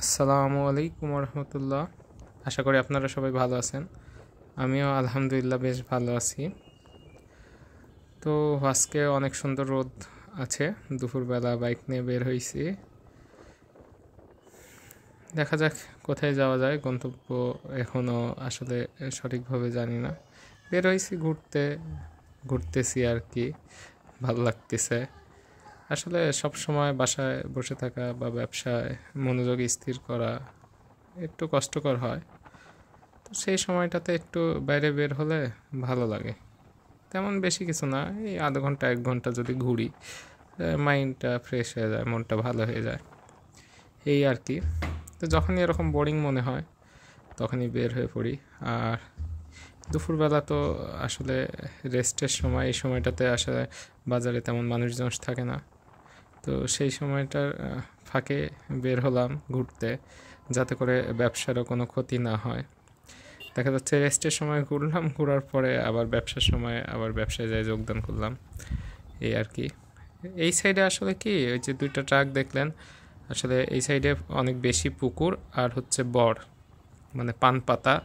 আসসালামু আলাইকুম রহমতুল্লাহ। আশা করি আপনারা সবাই ভালো আছেন। আমিও আলহামদুলিল্লাহ বেশ ভালো আছি। তো আজকে অনেক সুন্দর রোদ আছে, দুপুরবেলা বাইক নিয়ে বের হয়েছি। দেখা যাক কোথায় যাওয়া যায়, গন্তব্য এখনও আসলে সঠিকভাবে জানি না। বের হয়েছি ঘুরতেছি আর কি, ভালো লাগতেছে। আসলে সব সময় বাসায় বসে থাকা বা ব্যবসায় মনোযোগ স্থির করা একটু কষ্টকর হয়। তো সেই সময়টাতে একটু বাইরে বের হলে ভালো লাগে। তেমন বেশি কিছু না, এই আধ ঘন্টা 1 ঘন্টা যদি ঘুরি, মাইন্ডটা ফ্রেশ হয়ে যায়, মনটা ভালো হয়ে যায়, এই আর কি। তো যখনই এরকম বোরিং মনে হয় তখনই বের হয়ে পড়ি। আর দুপুরবেলা তো আসলে রেস্টের সময়, এই সময়টাতে আসলে বাজারে তেমন মানুষজন থাকে না। তো সেই সময়টার ফাঁকে বের হলাম ঘুরতে, যাতে করে ব্যবসারও কোনো ক্ষতি না হয়। দেখা যাচ্ছে রেস্টের সময় ঘুরলাম, ঘোরার পরে আবার ব্যবসার সময় আবার ব্যবসায় যাই যোগদান করলাম, এই আর কি। এই সাইডে আসলে কি, ওই যে 2টা ট্রাক দেখলেন, আসলে এই সাইডে অনেক বেশি পুকুর আর হচ্ছে মানে পান পাতা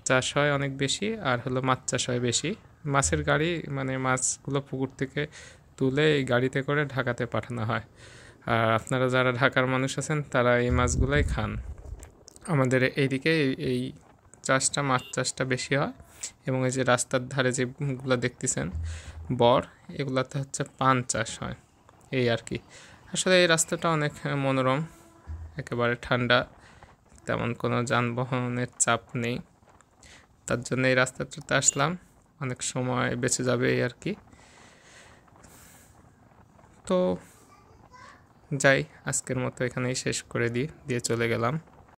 চাষ হয় অনেক বেশি, আর হলো মাছ চাষ হয় বেশি। মাছের গাড়ি, মানে মাছগুলো পুকুর থেকে তুলে এই গাড়িতে করে ঢাকাতে পাঠানো হয়। আর আপনারা যারা ঢাকার মানুষ আছেন তারা এই মাছগুলাই খান। আমাদের এইদিকে এই মাছ চাষটা বেশি হয়। এবং এই যে রাস্তার ধারে যেগুলো দেখতেছেন এগুলাতে হচ্ছে পান চাষ হয়, এই আর কি। আসলে এই রাস্তাটা অনেক মনোরম, একেবারে ঠান্ডা, তেমন কোনো যানবাহনের চাপ নেই। তার জন্য এই রাস্তাটাতে আসলাম, অনেক সময় বেঁচে যাবে, এই আর কি। তো যাই, আজকের মতো এখানেই শেষ করে দিয়ে চলে গেলাম।